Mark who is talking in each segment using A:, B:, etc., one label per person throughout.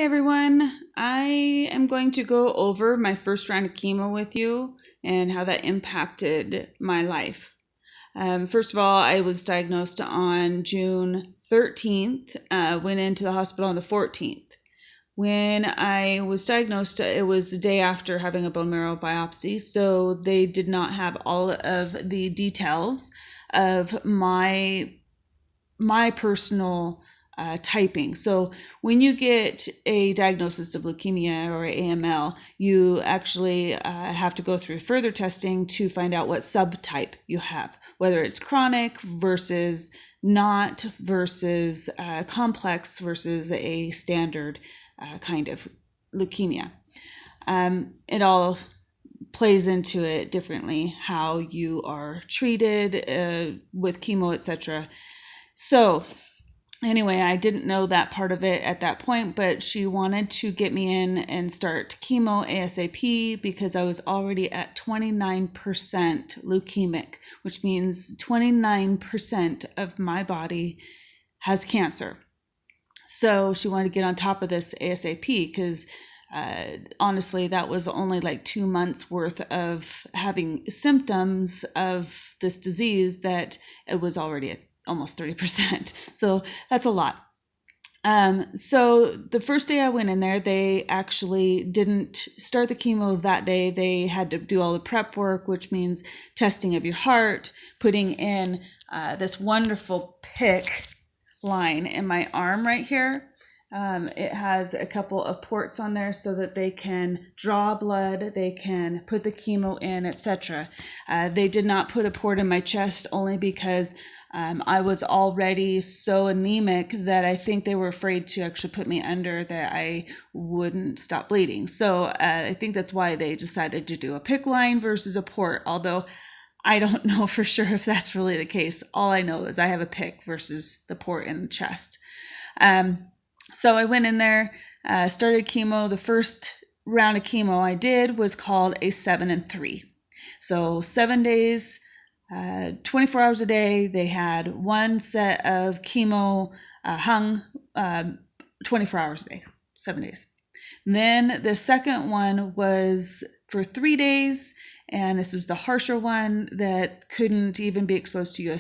A: everyone. I am going to go over my first round of chemo with you and how that impacted my life. First of all, I was diagnosed on June 13th, went into the hospital on the 14th. When I was diagnosed, it was the day after having a bone marrow biopsy, so they did not have all of the details of my personal typing. So when you get a diagnosis of leukemia or AML, you actually have to go through further testing to find out what subtype you have, whether it's chronic versus not versus complex versus a standard kind of leukemia. It all plays into it differently, how you are treated with chemo, etc. So anyway, I didn't know that part of it at that point, but she wanted to get me in and start chemo ASAP because I was already at 29% leukemic, which means 29% of my body has cancer. So she wanted to get on top of this ASAP because honestly, that was only like 2 months worth of having symptoms of this disease that it was already at almost 30%. So that's a lot. So the first day I went in there, they actually didn't start the chemo that day. They had to do all the prep work, which means testing of your heart, putting in this wonderful pick line in my arm right here. It has a couple of ports on there so that they can draw blood, they can put the chemo in, etc. They did not put a port in my chest only because I was already so anemic that I think they were afraid to actually put me under that I wouldn't stop bleeding. So I think that's why they decided to do a PICC line versus a port, although I don't know for sure if that's really the case. All I know is I have a PICC versus the port in the chest. So I went in there, started chemo. The first round of chemo I did was called a 7 and 3. So 7 days, 24 hours a day. They had one set of chemo hung 24 hours a day, 7 days. And then the second one was for 3 days, and this was the harsher one that couldn't even be exposed to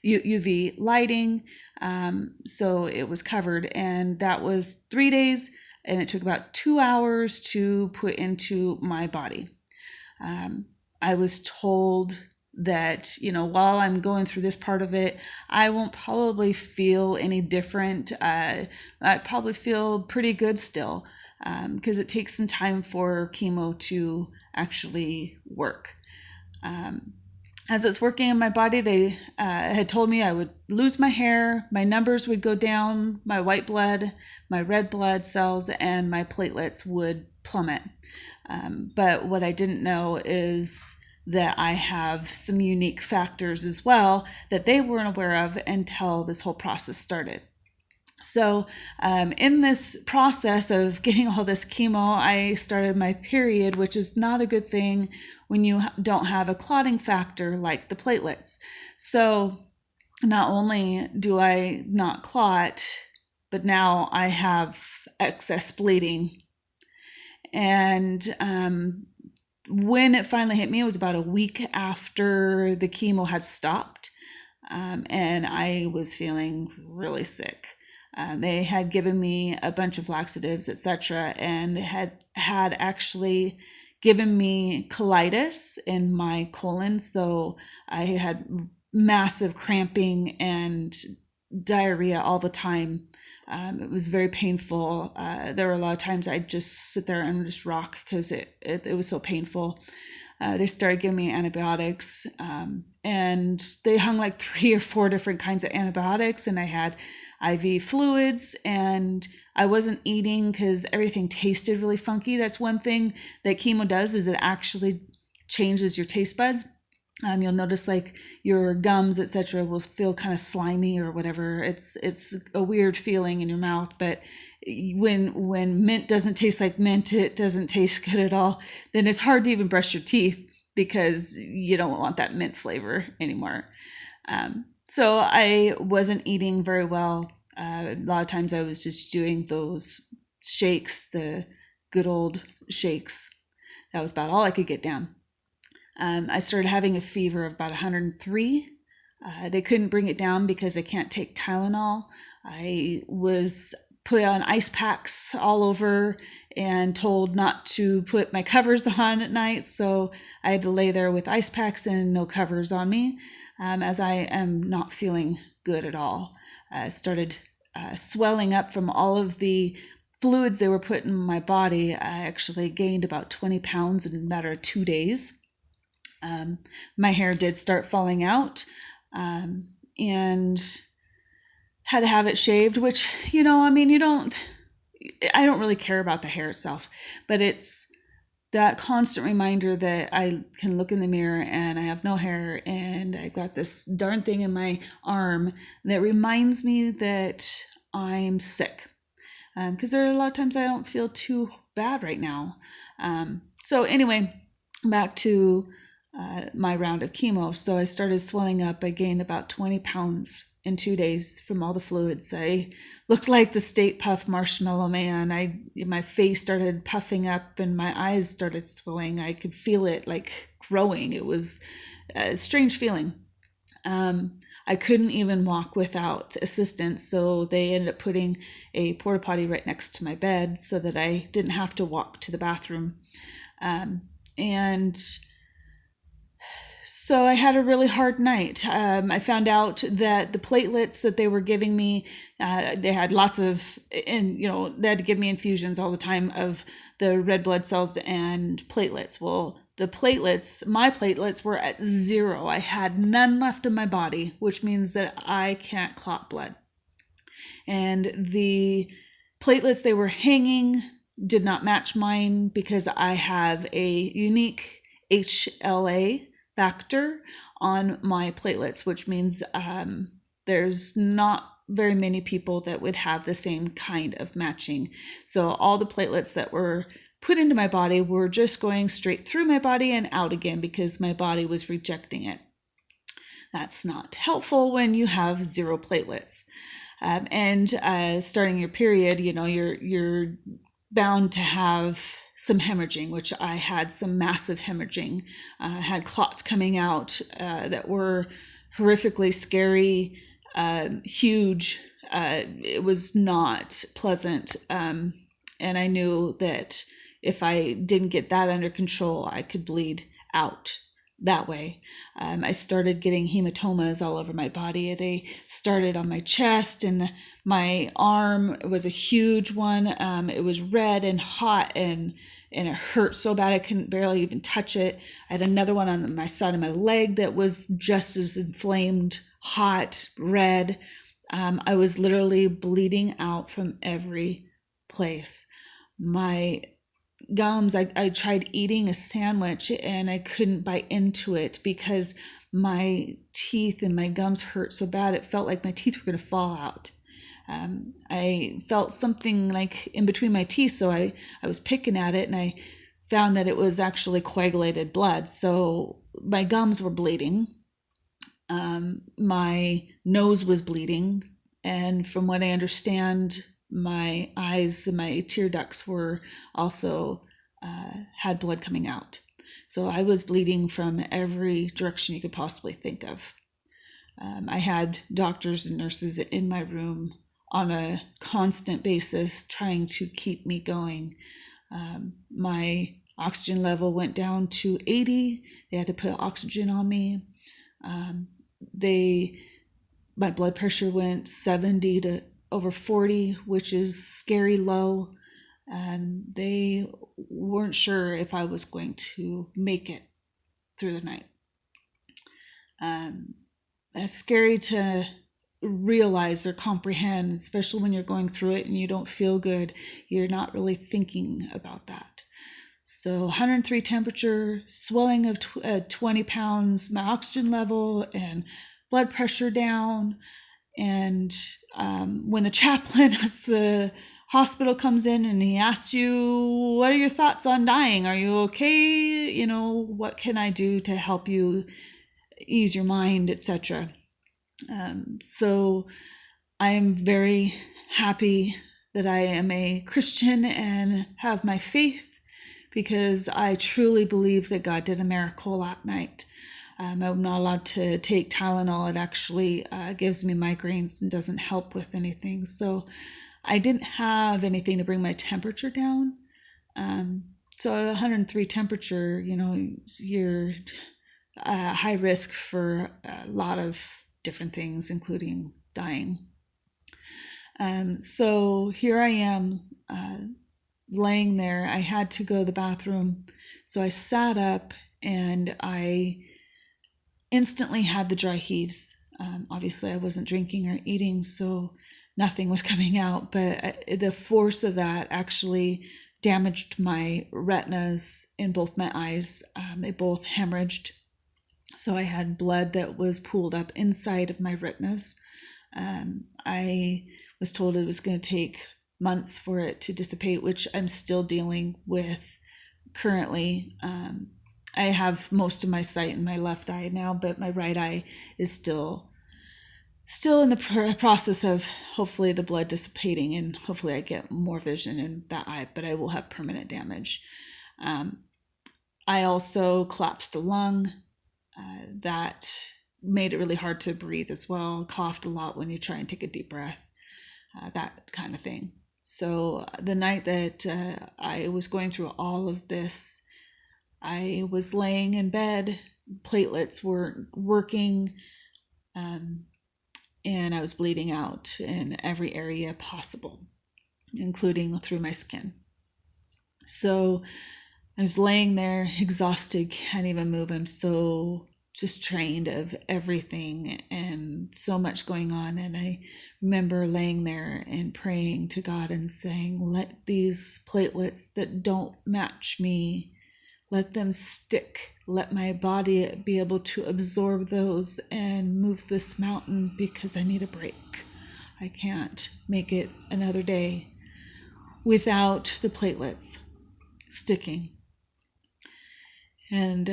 A: UV lighting, so it was covered, and that was 3 days, and it took about 2 hours to put into my body. I was told that, while I'm going through this part of it, I won't probably feel any different. I probably feel pretty good still, because it takes some time for chemo to actually work. As it's working in my body, they had told me I would lose my hair, my numbers would go down, my white blood, my red blood cells, and my platelets would plummet. But what I didn't know is that I have some unique factors as well that they weren't aware of until this whole process started. So in this process of getting all this chemo, I started my period, which is not a good thing when you don't have a clotting factor like the platelets. So not only do I not clot, but now I have excess bleeding. And when it finally hit me, it was about a week after the chemo had stopped, and I was feeling really sick. They had given me a bunch of laxatives, etc., and had actually given me colitis in my colon. So I had massive cramping and diarrhea all the time. It was very painful. There were a lot of times I'd just sit there and just rock because it was so painful. They started giving me antibiotics, and they hung like 3 or 4 different kinds of antibiotics, and I had IV fluids, and I wasn't eating because everything tasted really funky. That's one thing that chemo does, is it actually changes your taste buds. You'll notice like your gums, etc., will feel kind of slimy or whatever. It's a weird feeling in your mouth, but when mint doesn't taste like mint, it doesn't taste good at all. Then it's hard to even brush your teeth because you don't want that mint flavor anymore. So I wasn't eating very well. A lot of times I was just doing those shakes, the good old shakes. That was about all I could get down. I started having a fever of about 103. They couldn't bring it down because I can't take Tylenol. I was put on ice packs all over and told not to put my covers on at night. So I had to lay there with ice packs and no covers on me, as I am not feeling good at all. I started swelling up from all of the fluids they were putting in my body. I actually gained about 20 pounds in a matter of 2 days. My hair did start falling out, and had to have it shaved, which, I don't really care about the hair itself, but it's that constant reminder that I can look in the mirror and I have no hair and I've got this darn thing in my arm that reminds me that I'm sick. Because there are a lot of times I don't feel too bad right now. So anyway, back to my round of chemo. So I started swelling up. I gained about 20 pounds in 2 days from all the fluids. I looked like the Stay Puft Marshmallow Man. My face started puffing up and my eyes started swelling. I could feel it like growing. It was a strange feeling. I couldn't even walk without assistance, so they ended up putting a porta potty right next to my bed so that I didn't have to walk to the bathroom. And so I had a really hard night. I found out that the platelets that they were giving me, they had lots of, and they had to give me infusions all the time of the red blood cells and platelets. Well, my platelets were at 0. I had none left in my body, which means that I can't clot blood. And the platelets they were hanging did not match mine because I have a unique HLA factor on my platelets, which means there's not very many people that would have the same kind of matching. So all the platelets that were put into my body were just going straight through my body and out again because my body was rejecting it. That's not helpful when you have 0 platelets. And starting your period, you're bound to have some hemorrhaging, which I had some massive hemorrhaging. I had clots coming out that were horrifically scary, huge. It was not pleasant. And I knew that if I didn't get that under control, I could bleed out that way. I started getting hematomas all over my body. They started on my chest, and my arm was a huge one. It was red and hot, and it hurt so bad I couldn't barely even touch it. I had another one on my side of my leg that was just as inflamed, hot, red. I was literally bleeding out from every place. My gums, I tried eating a sandwich and I couldn't bite into it because my teeth and my gums hurt so bad it felt like my teeth were going to fall out. I felt something like in between my teeth, so I was picking at it and I found that it was actually coagulated blood. So my gums were bleeding, my nose was bleeding, and from what I understand, my eyes and my tear ducts were also had blood coming out. So I was bleeding from every direction you could possibly think of. I had doctors and nurses in my room on a constant basis trying to keep me going. My oxygen level went down to 80. They had to put oxygen on me. My blood pressure went 70 to over 40, which is scary low. And they weren't sure if I was going to make it through the night. That's scary to realize or comprehend, especially when you're going through it and you don't feel good. You're not really thinking about that. So 103 temperature, swelling of 20 pounds, my oxygen level and blood pressure down. And when the chaplain of the hospital comes in and he asks you, what are your thoughts on dying? Are you okay? What can I do to help you ease your mind, etc. So I am very happy that I am a Christian and have my faith, because I truly believe that God did a miracle that night. I'm not allowed to take Tylenol. It actually gives me migraines and doesn't help with anything. So I didn't have anything to bring my temperature down. So at 103 temperature, you're high risk for a lot of different things, including dying. So here I am laying there. I had to go to the bathroom. So I sat up and I instantly had the dry heaves. Obviously I wasn't drinking or eating, so nothing was coming out, but the force of that actually damaged my retinas in both my eyes. They both hemorrhaged. So I had blood that was pooled up inside of my retinas. I was told it was going to take months for it to dissipate, which I'm still dealing with currently. I have most of my sight in my left eye now, but my right eye is still in the process of hopefully the blood dissipating, and hopefully I get more vision in that eye, but I will have permanent damage. I also collapsed a lung. That made it really hard to breathe as well. Coughed a lot when you try and take a deep breath, that kind of thing. So the night that I was going through all of this, I was laying in bed, platelets weren't working, and I was bleeding out in every area possible, including through my skin. So I was laying there exhausted, can't even move. I'm so just drained of everything and so much going on. And I remember laying there and praying to God and saying, let these platelets that don't match me, let them stick. Let my body be able to absorb those and move this mountain, because I need a break. I can't make it another day without the platelets sticking. And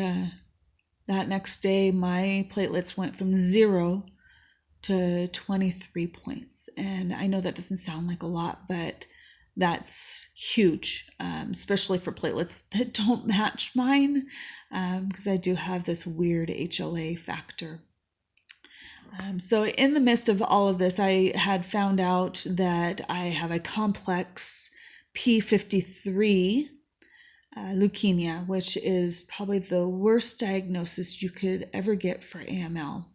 A: that next day, my platelets went from 0 to 23 points. And I know that doesn't sound like a lot, but that's huge, especially for platelets that don't match mine, because I do have this weird HLA factor. So in the midst of all of this, I had found out that I have a complex P53 leukemia, which is probably the worst diagnosis you could ever get for AML.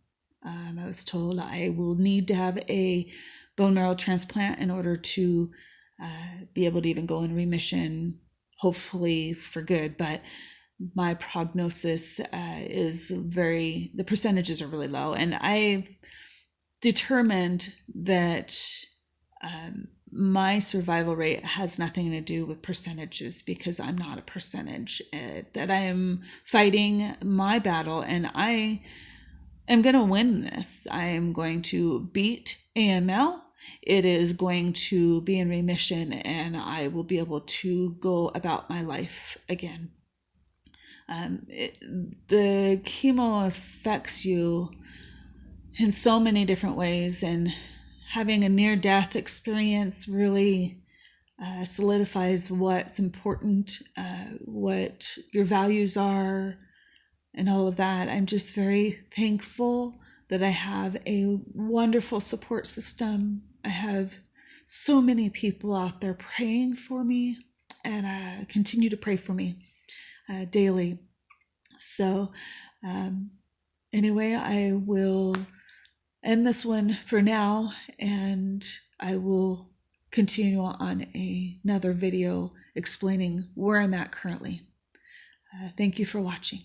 A: I was told I will need to have a bone marrow transplant in order to be able to even go in remission, hopefully for good. But my prognosis is the percentages are really low. And I've determined that my survival rate has nothing to do with percentages, because I'm not a percentage, that I am fighting my battle, and I am going to win this. I am going to beat AML. It is going to be in remission, and I will be able to go about my life again. The chemo affects you in so many different ways, and having a near-death experience really solidifies what's important, what your values are, and all of that. I'm just very thankful that I have a wonderful support system. I have so many people out there praying for me, and continue to pray for me daily. So anyway, I will end this one for now, and I will continue on another video explaining where I'm at currently. Thank you for watching.